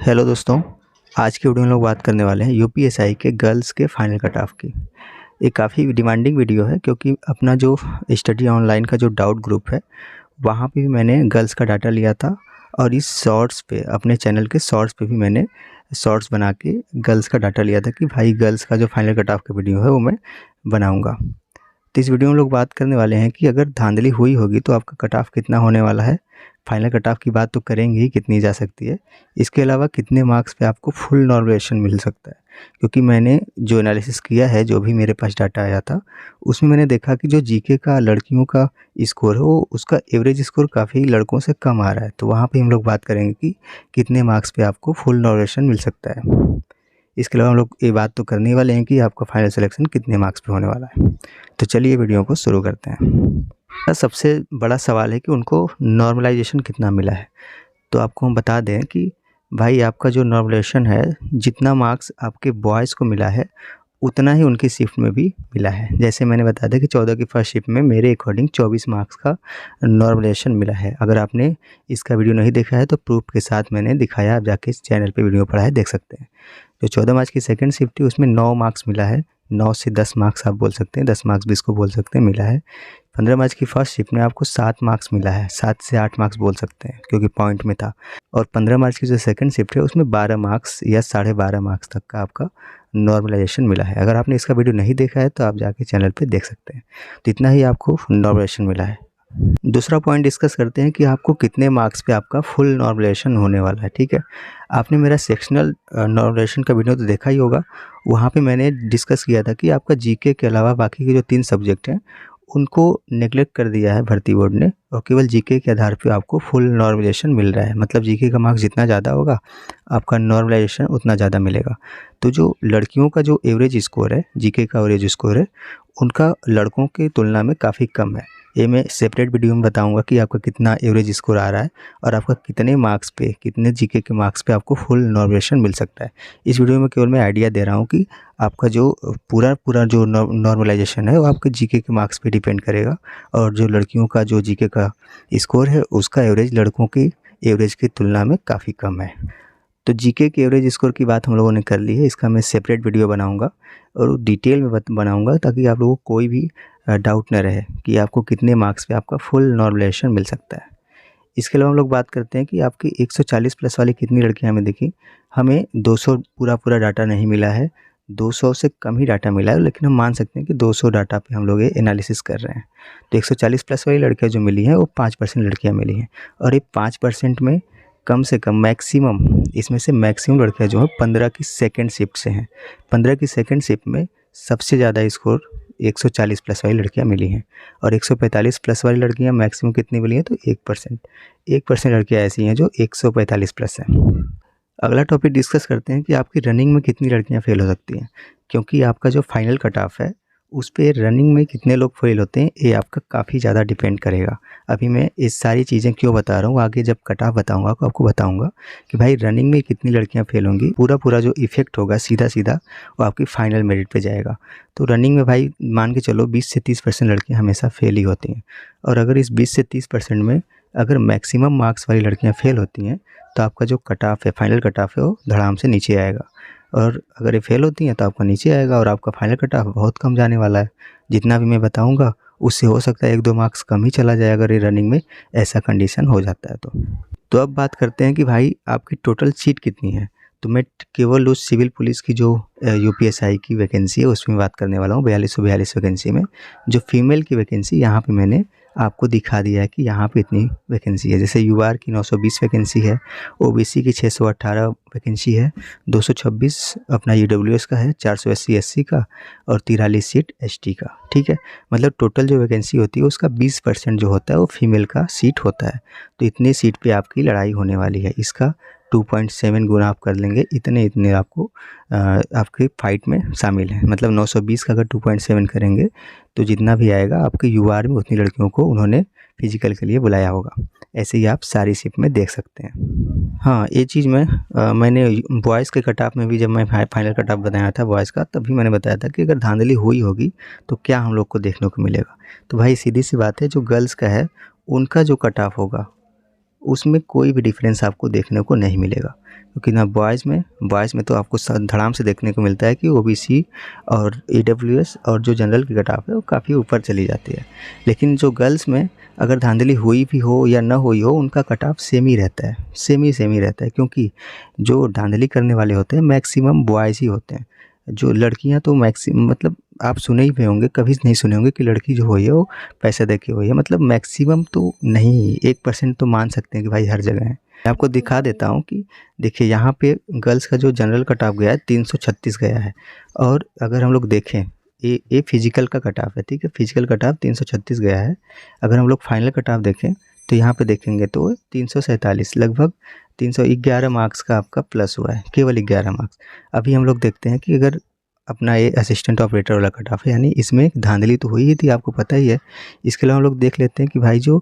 Hello दोस्तों, आज की वीडियो में लोग बात करने वाले हैं यूपीएसआई के गर्ल्स के फाइनल कट ऑफ की। ये काफ़ी डिमांडिंग वीडियो है क्योंकि अपना जो स्टडी ऑनलाइन का जो डाउट ग्रुप है वहाँ पे भी मैंने गर्ल्स का डाटा लिया था और इस शॉर्ट्स पे अपने चैनल के शॉर्ट्स पे भी मैंने शॉर्ट्स बना के गर्ल्स का डाटा लिया था कि भाई गर्ल्स का जो फाइनल कट ऑफ का वीडियो है वो मैं बनाऊँगा। तो इस वीडियो में लोग बात करने वाले हैं कि अगर धांधली हुई होगी तो आपका कट ऑफ कितना होने वाला है। फाइनल कट ऑफ की बात तो करेंगे ही, कितनी जा सकती है, इसके अलावा कितने मार्क्स पे आपको फुल नॉर्मलाइजेशन मिल सकता है। क्योंकि मैंने जो एनालिसिस किया है, जो भी मेरे पास डाटा आया था, उसमें मैंने देखा कि जो जीके का लड़कियों का स्कोर है वो उसका एवरेज स्कोर काफ़ी लड़कों से कम आ रहा है। तो वहाँ पे हम लोग बात करेंगे कि कितने मार्क्स पे आपको फुल नॉर्मलाइजेशन मिल सकता है। इसके अलावा हम लोग ये बात तो करने वाले हैं कि आपका फाइनल सिलेक्शन कितने मार्क्स पे होने वाला है। तो चलिए वीडियो को शुरू करते हैं। सबसे बड़ा सवाल है कि उनको नॉर्मलाइजेशन कितना मिला है। तो आपको हम बता दें कि भाई आपका जो नॉर्मलाइजेशन है, जितना मार्क्स आपके बॉयज़ को मिला है उतना ही उनकी शिफ्ट में भी मिला है। जैसे मैंने बता दिया कि 14 की फर्स्ट शिफ्ट में मेरे अकॉर्डिंग 24 मार्क्स का नॉर्मलाइजेशन मिला है। अगर आपने इसका वीडियो नहीं देखा है तो प्रूफ के साथ मैंने दिखाया, आप जाके इस चैनल पे वीडियो पढ़ा है, देख सकते हैं। जो 14 मार्च की सेकंड शिफ्ट थी उसमें 9 मार्क्स मिला है। 9 से 10 मार्क्स आप बोल सकते हैं, 10 मार्क्स भी इसको बोल सकते हैं, मिला है। 15 मार्च की फर्स्ट शिफ्ट में आपको 7 मार्क्स मिला है, 7 से 8 मार्क्स बोल सकते हैं क्योंकि पॉइंट में था। और 15 मार्च की जो सेकंड शिफ्ट है उसमें 12 मार्क्स या 12.5 मार्क्स तक का आपका नॉर्मलाइजेशन मिला है। अगर आपने इसका वीडियो नहीं देखा है तो आप जाके चैनल पे देख सकते हैं। तो इतना ही आपको नॉर्मलाइजेशन मिला है। दूसरा पॉइंट डिस्कस करते हैं कि आपको कितने मार्क्स पे आपका फुल नॉर्मलाइजेशन होने वाला है। ठीक है, आपने मेरा सेक्शनल नॉर्मलाइजेशन का वीडियो तो देखा ही होगा। वहाँ पे मैंने डिस्कस किया था कि आपका जीके के अलावा बाकी के जो 3 सब्जेक्ट हैं उनको नेगलेक्ट कर दिया है भर्ती बोर्ड ने और केवल जीके के आधार पे आपको फुल नॉर्मलाइजेशन मिल रहा है। मतलब जीके का मार्क्स जितना ज़्यादा होगा आपका नॉर्मलाइजेशन उतना ज़्यादा मिलेगा। तो जो लड़कियों का जो एवरेज स्कोर है, जीके का एवरेज स्कोर है, उनका लड़कों की तुलना में काफ़ी कम है। ये मैं सेपरेट वीडियो में बताऊंगा कि आपका कितना एवरेज स्कोर आ रहा है और आपका कितने मार्क्स पे, कितने जीके के मार्क्स पे आपको फुल नॉर्मलाइजेशन मिल सकता है। इस वीडियो में केवल मैं आइडिया दे रहा हूँ कि आपका जो पूरा जो नॉर्मलाइजेशन है वो आपके जीके के मार्क्स पे डिपेंड करेगा और जो लड़कियों का जो जीके का स्कोर है उसका एवरेज लड़कों की एवरेज की तुलना में काफ़ी कम है। तो जीके के एवरेज स्कोर की बात हम लोगों ने कर ली है। इसका मैं सेपरेट वीडियो बनाऊंगा और डिटेल में बनाऊंगा ताकि आप लोगों को कोई भी डाउट न रहे कि आपको कितने मार्क्स पे आपका फुल नॉर्मलाइजेशन मिल सकता है। इसके अलावा हम लोग बात करते हैं कि आपकी 140 प्लस वाली कितनी लड़कियां हमें दिखी। हमें 200 पूरा डाटा नहीं मिला है, 200 से कम ही डाटा मिला है, लेकिन हम मान सकते हैं कि 200 डाटा पे हम लोग ये एनालिसिस कर रहे हैं। तो 140 प्लस वाली लड़कियां जो मिली हैं वो 5% लड़कियां मिली हैं और ये 5% में कम से कम मैक्सिमम, इसमें से मैक्सिमम लड़कियां जो है 15 की सेकेंड शिफ्ट से हैं। 15 की सेकेंड शिफ्ट में सबसे ज़्यादा स्कोर 140 प्लस वाली लड़कियां मिली हैं और 145 प्लस वाली लड़कियां मैक्सिमम कितनी मिली हैं तो 1% लड़कियां ऐसी हैं जो 145 प्लस हैं। अगला टॉपिक डिस्कस करते हैं कि आपकी रनिंग में कितनी लड़कियां फेल हो सकती हैं। क्योंकि आपका जो फाइनल कट ऑफ है उस पे रनिंग में कितने लोग फेल होते हैं ये आपका काफ़ी ज़्यादा डिपेंड करेगा। अभी मैं ये सारी चीज़ें क्यों बता रहा हूँ, आगे जब कट ऑफ बताऊँगा तो आपको बताऊँगा कि भाई रनिंग में कितनी लड़कियां फेल होंगी। पूरा जो इफेक्ट होगा सीधा वो आपकी फाइनल मेरिट पे जाएगा। तो रनिंग में भाई मान के चलो 20 से 30% लड़कियाँ हमेशा फेल ही होती हैं और अगर इस 20 से 30% में अगर मैक्सिमम मार्क्स वाली लड़कियाँ फेल होती हैं तो आपका जो कट ऑफ है, फाइनल कट ऑफ है, वो धड़ाम से नीचे आएगा। और अगर ये फेल होती हैं तो आपका नीचे आएगा और आपका फाइनल कट ऑफ बहुत कम जाने वाला है। जितना भी मैं बताऊंगा उससे हो सकता है 1-2 मार्क्स कम ही चला जाए अगर ये रनिंग में ऐसा कंडीशन हो जाता है तो अब बात करते हैं कि भाई आपकी टोटल सीट कितनी है। तो मैं केवल उस सिविल पुलिस की जो यूपीएसआई की वैकेंसी है उसमें बात करने वाला हूँ। 4242 वैकेंसी में जो फीमेल की वैकेंसी यहाँ पे मैंने आपको दिखा दिया है कि यहाँ पे इतनी वैकेंसी है। जैसे यूआर की 920 वैकेंसी है, ओबीसी की 618 वैकेंसी है, 226 अपना ईडब्ल्यूएस का है, 480 एससी का और 43 सीट एसटी का। ठीक है, मतलब टोटल जो वैकेंसी होती है उसका 20% जो होता है वो फीमेल का सीट होता है। तो इतने सीट पे आपकी लड़ाई होने वाली है। इसका 2.7 गुना आप कर लेंगे, इतने आपको आपके फाइट में शामिल हैं। मतलब 920 का अगर 2.7 करेंगे तो जितना भी आएगा आपके यूआर में उतनी लड़कियों को उन्होंने फिजिकल के लिए बुलाया होगा। ऐसे ही आप सारी शिफ्ट में देख सकते हैं। हाँ, ये चीज़ मैंने बॉयज़ के कट ऑफ में भी, जब मैं फाइनल कट ऑफ बताया था बॉयज़ का, तभी मैंने बताया था कि अगर धांधली हुई होगी तो क्या हम लोग को देखने को मिलेगा। तो भाई सीधी सी बात है, जो गर्ल्स का है उनका जो कट ऑफ होगा उसमें कोई भी डिफरेंस आपको देखने को नहीं मिलेगा, क्योंकि ना बॉयज़ में तो आपको धड़ाम से देखने को मिलता है कि ओबीसी और ईडब्ल्यूएस और जो जनरल की कट ऑफ है वो काफ़ी ऊपर चली जाती है। लेकिन जो गर्ल्स में अगर धांधली हुई भी हो या ना हुई हो, उनका कट ऑफ सेम ही रहता है, सेम ही रहता है, क्योंकि जो धांधली करने वाले होते हैं मैक्सिमम बॉयज़ ही होते हैं। जो लड़कियां तो मैक्सिमम, मतलब आप सुने ही हुए होंगे, कभी नहीं सुने होंगे कि लड़की जो हुई है वो पैसे दे के हुई है, मतलब मैक्सिमम तो नहीं, 1% तो मान सकते हैं कि भाई हर जगह है। मैं आपको दिखा देता हूँ कि देखिए यहाँ पे गर्ल्स का जो जनरल कट ऑफ गया है 336 गया है, और अगर हम लोग देखें ये फिजिकल का कट ऑफ है, ठीक है, फिजिकल कट ऑफ 336 गया है। अगर हम लोग फाइनल कट ऑफ देखें तो यहाँ पे देखेंगे तो 347, लगभग 311 मार्क्स का आपका प्लस हुआ है, केवल 11 मार्क्स। अभी हम लोग देखते हैं कि अगर अपना ये असिस्टेंट ऑपरेटर वाला कट ऑफ है, यानी इसमें धांधली तो हुई ही थी, आपको पता ही है। इसके अलावा हम लोग देख लेते हैं कि भाई जो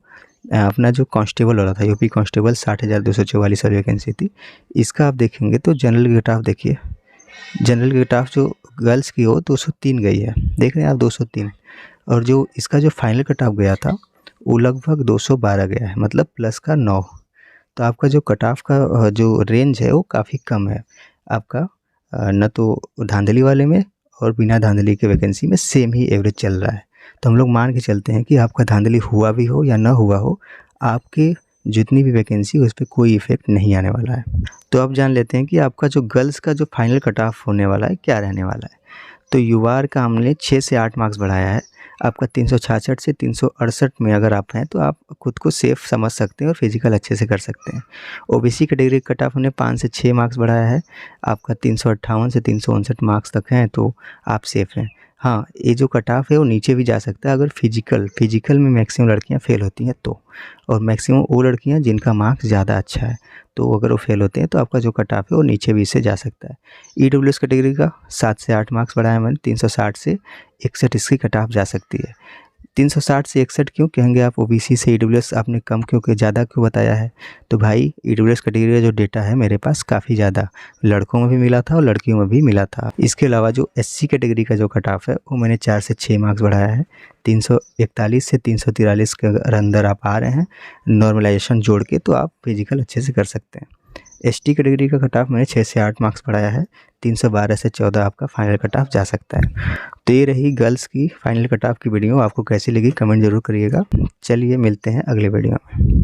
अपना जो कांस्टेबल वाला था, यूपी कांस्टेबल 60,244 वाली वैकेंसी थी, इसका आप देखेंगे तो जनरल कट ऑफ देखिए, जनरल कट ऑफ जो गर्ल्स की हो 203 गई है, देख रहे हैं आप 203, और जो इसका जो फाइनल कट ऑफ गया था वो लगभग 212 गया है, मतलब प्लस का 9। तो आपका जो कट ऑफ का जो रेंज है वो काफ़ी कम है आपका, न तो धांधली वाले में और बिना धांधली के वैकेंसी में सेम ही एवरेज चल रहा है। तो हम लोग मान के चलते हैं कि आपका धांधली हुआ भी हो या ना हुआ हो, आपके जितनी भी वैकेंसी हो उस पर कोई इफ़ेक्ट नहीं आने वाला है। तो अब जान लेते हैं कि आपका जो गर्ल्स का जो फाइनल कट ऑफ होने वाला है क्या रहने वाला है। तो यूआर का हमने 6 से 8 मार्क्स बढ़ाया है। आपका 366 से 368 में अगर आप हैं तो आप खुद को सेफ़ समझ सकते हैं और फिजिकल अच्छे से कर सकते हैं। ओबीसी कैटेगरी कट ऑफ हमने 5 से 6 मार्क्स बढ़ाया है। आपका 358 से 359 मार्क्स तक हैं तो आप सेफ़ हैं। हाँ, ये जो कट ऑफ है वो नीचे भी जा सकता है अगर फिजिकल में मैक्सिमम लड़कियां फेल होती हैं तो, और मैक्सिमम वो लड़कियां जिनका मार्क्स ज़्यादा अच्छा है, तो अगर वो फेल होते हैं तो आपका जो कट ऑफ है वो नीचे भी इससे जा सकता है। ईडब्ल्यूएस कैटेगरी का 7 से 8 मार्क्स बढ़ाया मैंने, 360 से 61 इसकी कट ऑफ जा सकती है। 360 से 61 क्यों कहेंगे आप, ओबीसी से ईडब्ल्यूएस आपने कम क्यों कि ज़्यादा क्यों बताया है? तो भाई ईडब्ल्यूएस कैटेगरी का जो डेटा है मेरे पास काफ़ी ज़्यादा लड़कों में भी मिला था और लड़कियों में भी मिला था। इसके अलावा जो एससी कैटेगरी का जो कट ऑफ है वो मैंने 4 से 6 मार्क्स बढ़ाया है। 341 से 343 के अंदर आप आ रहे हैं नॉर्मलाइजेशन जोड़ के, तो आप फिजिकल अच्छे से कर सकते हैं। एसटी कैटेगरी का कट ऑफ मैंने 6 से 8 मार्क्स बढ़ाया है। 312 से 14 आपका फाइनल कट ऑफ जा सकता है। तो ये रही गर्ल्स की फाइनल कट ऑफ की वीडियो। आपको कैसी लगी कमेंट ज़रूर करिएगा। चलिए मिलते हैं अगले वीडियो में।